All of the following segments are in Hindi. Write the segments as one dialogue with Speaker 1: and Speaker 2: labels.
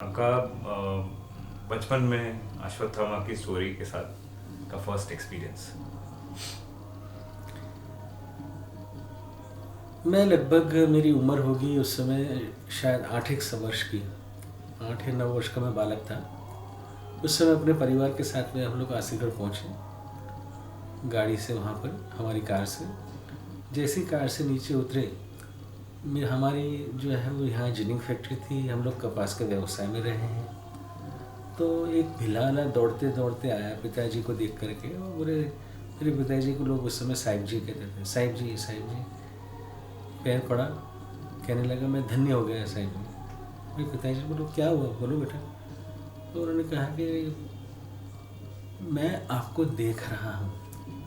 Speaker 1: आपका बचपन में अश्वत्थामा की स्टोरी के साथ का फर्स्ट एक्सपीरियंस।
Speaker 2: मैं लगभग मेरी उम्र होगी उस समय शायद 8 एक वर्ष की, 8 या 9 वर्ष का मैं बालक था। उस समय अपने परिवार के साथ में हम लोग आसीगढ़ पहुँचे गाड़ी से, वहाँ पर हमारी कार से। जैसी कार से नीचे उतरे, हमारी जो है वो यहाँ जिनिंग फैक्ट्री थी, हम लोग कपास के व्यवसाय में रहे हैं। तो एक भिलाला दौड़ते दौड़ते आया पिताजी को देख करके, और बोले, मेरे पिताजी को लोग उस समय साहिब जी कहते थे, साहिब जी साहिब जी। पैर पड़ा, कहने लगा मैं धन्य हो गया साहिब जी। मेरे पिताजी बोलो क्या हुआ, बोलो बेटा। तो उन्होंने कहा कि मैं आपको देख रहा हूँ,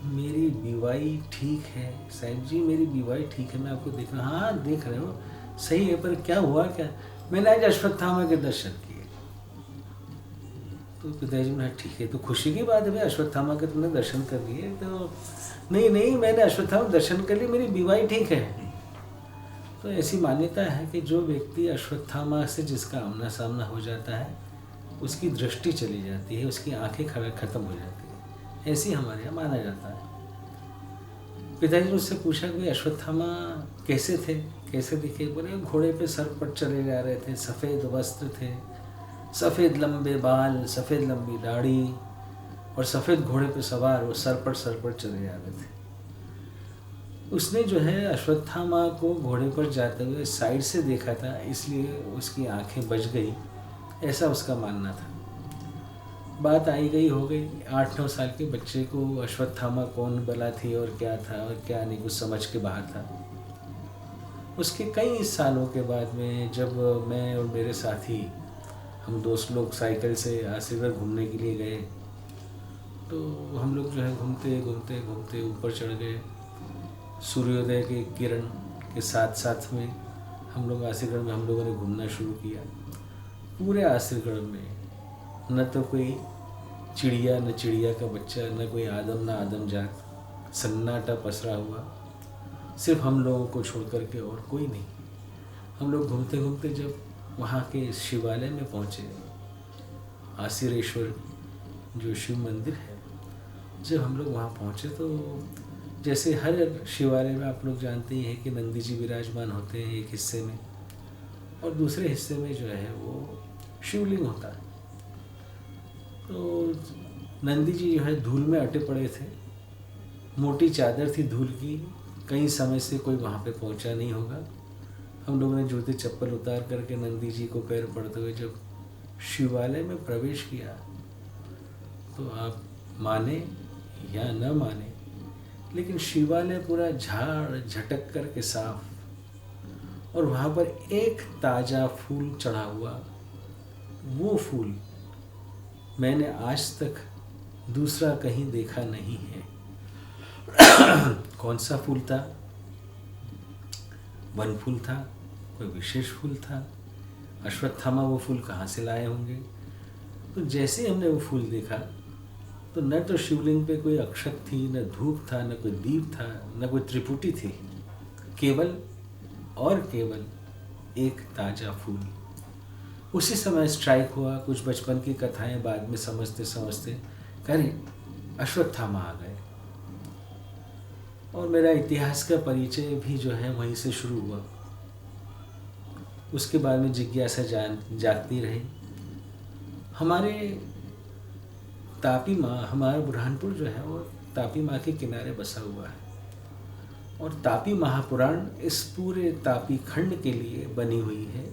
Speaker 2: मेरी बीवाई ठीक है साहिब जी, मेरी बीवाई ठीक है, मैं आपको देख रहा हूँ। हाँ देख रहे हो, सही है, पर क्या हुआ क्या? मैंने आज अश्वत्थामा के दर्शन किए। तो पिताजी ने कहा ठीक है, तो खुशी की बात है भाई, अश्वत्थामा के तुमने दर्शन कर लिए। तो नहीं नहीं, मैंने अश्वत्थामा दर्शन कर लिए, मेरी बीवाई ठीक है। तो ऐसी मान्यता है कि जो व्यक्ति अश्वत्थामा से जिसका आमना सामना हो जाता है, उसकी दृष्टि चली जाती है, उसकी आंखें खत्म हो जाती है, ऐसी हमारे यहाँ माना जाता है। पिताजी ने उससे पूछा कि अश्वत्थामा कैसे थे, कैसे दिखे? बोले घोड़े पे सर पर चले जा रहे थे, सफ़ेद वस्त्र थे, सफ़ेद लंबे बाल, सफ़ेद लंबी दाढ़ी, और सफ़ेद घोड़े पे सवार वो सर पर चले जा रहे थे। उसने जो है अश्वत्थामा को घोड़े पर जाते हुए साइड से देखा था, इसलिए उसकी आंखें बच गई, ऐसा उसका मानना था। बात आई गई हो गई, 8-9 साल के बच्चे को अश्वत्थामा कौन बला थी और क्या था और क्या नहीं, कुछ समझ के बाहर था। उसके कई सालों के बाद में जब मैं और मेरे साथी, हम दोस्त लोग साइकिल से आसीगढ़ घूमने के लिए गए, तो हम लोग जो है घूमते घूमते घूमते ऊपर चढ़ गए। सूर्योदय की किरण के साथ साथ में हम लोग आसीगढ़ में हम लोगों ने घूमना शुरू किया। पूरे आसीगढ़ में न तो कोई चिड़िया, न चिड़िया का बच्चा, न कोई आदम, न आदम जात, सन्नाटा पसरा हुआ, सिर्फ हम लोगों को छोड़ करके और कोई नहीं। हम लोग घूमते घूमते जब वहाँ के शिवालय में पहुँचे, आसिरेश्वर जो शिव मंदिर है, जब हम लोग वहाँ पहुँचे तो जैसे हर शिवालय में आप लोग जानते ही हैं कि नंदी जी विराजमान होते हैं एक हिस्से में, और दूसरे हिस्से में जो है वो शिवलिंग होता है। तो नंदी जी जो है धूल में अटे पड़े थे, मोटी चादर थी धूल की, कई समय से कोई वहाँ पे पहुँचा नहीं होगा। हम लोगों ने जूते चप्पल उतार करके नंदी जी को पैर पड़ते हुए जब शिवालय में प्रवेश किया, तो आप माने या न माने, लेकिन शिवालय पूरा झाड़ झटक करके साफ, और वहाँ पर एक ताज़ा फूल चढ़ा हुआ। वो फूल मैंने आज तक दूसरा कहीं देखा नहीं है। कौन सा फूल था? वन फूल था, कोई विशेष फूल था? अश्वत्थामा वो फूल कहाँ से लाए होंगे? तो जैसे हमने वो फूल देखा, तो न तो शिवलिंग पे कोई अक्षत थी, न धूप था, न कोई दीप था, न कोई त्रिपुटी थी, केवल और केवल एक ताज़ा फूल। उसी समय स्ट्राइक हुआ, कुछ बचपन की कथाएं बाद में समझते समझते अरे अश्वत्थामा आ गए, और मेरा इतिहास का परिचय भी जो है वहीं से शुरू हुआ। उसके बाद में जिज्ञासा जागती रही। हमारे तापी माँ, हमारा बुरहानपुर जो है वो तापी माँ के किनारे बसा हुआ है, और तापी महापुराण इस पूरे तापी खंड के लिए बनी हुई है।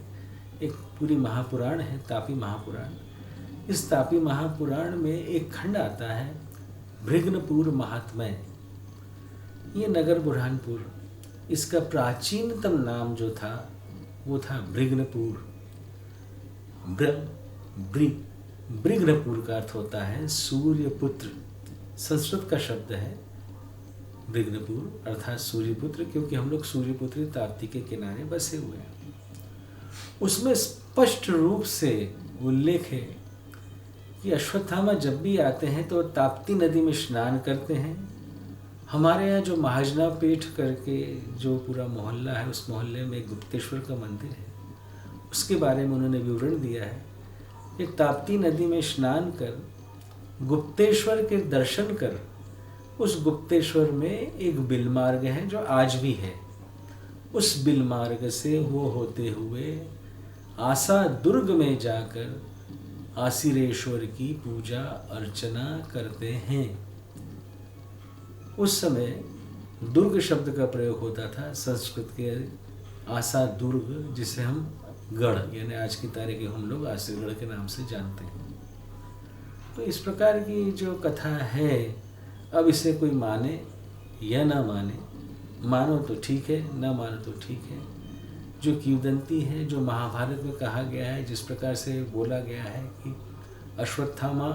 Speaker 2: एक पूरी महापुराण है तापी महापुराण। इस तापी महापुराण में एक खंड आता है भृगनपुर महात्म्य। ये नगर बुरहानपुर, इसका प्राचीनतम नाम जो था वो था भृगनपुर। भृगनपुर का अर्थ होता है सूर्यपुत्र। संस्कृत का शब्द है भृगनपुर, अर्थात सूर्यपुत्र, क्योंकि हम लोग सूर्यपुत्री ताप्ती के किनारे बसे हुए हैं। उसमें स्पष्ट रूप से उल्लेख है कि अश्वत्थामा जब भी आते हैं तो ताप्ती नदी में स्नान करते हैं। हमारे यहाँ जो महाजना पेठ करके जो पूरा मोहल्ला है, उस मोहल्ले में गुप्तेश्वर का मंदिर है, उसके बारे में उन्होंने विवरण दिया है एक ताप्ती नदी में स्नान कर गुप्तेश्वर के दर्शन कर, उस गुप्तेश्वर में एक बिलमार्ग है जो आज भी है, उस बिलमार्ग से वो होते हुए आसा दुर्ग में जाकर आसिरेश्वर की पूजा अर्चना करते हैं। उस समय दुर्ग शब्द का प्रयोग होता था, संस्कृत के आसा दुर्ग, जिसे हम गढ़ यानी आज की तारीख में हम लोग आसिरगढ़ के नाम से जानते हैं। तो इस प्रकार की जो कथा है, अब इसे कोई माने या ना माने, मानो तो ठीक है, ना मानो तो ठीक है। जो किंवदंती है, जो महाभारत में कहा गया है, जिस प्रकार से बोला गया है कि अश्वत्थामा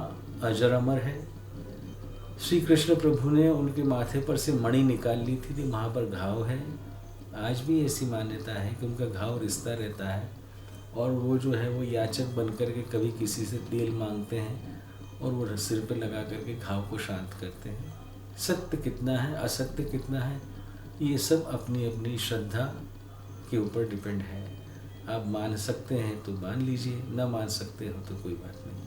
Speaker 2: अजर अमर है, श्री कृष्ण प्रभु ने उनके माथे पर से मणि निकाल ली थी तो वहाँ पर घाव है। आज भी ऐसी मान्यता है कि उनका घाव रिश्ता रहता है और वो जो है वो याचक बन कर के कभी किसी से तेल मांगते हैं और वो सिर पे लगा करके घाव को शांत करते हैं। सत्य कितना है, असत्य कितना है, ये सब अपनी अपनी श्रद्धा के ऊपर डिपेंड है। आप मान सकते हैं तो मान लीजिए, ना मान सकते हो तो कोई बात नहीं।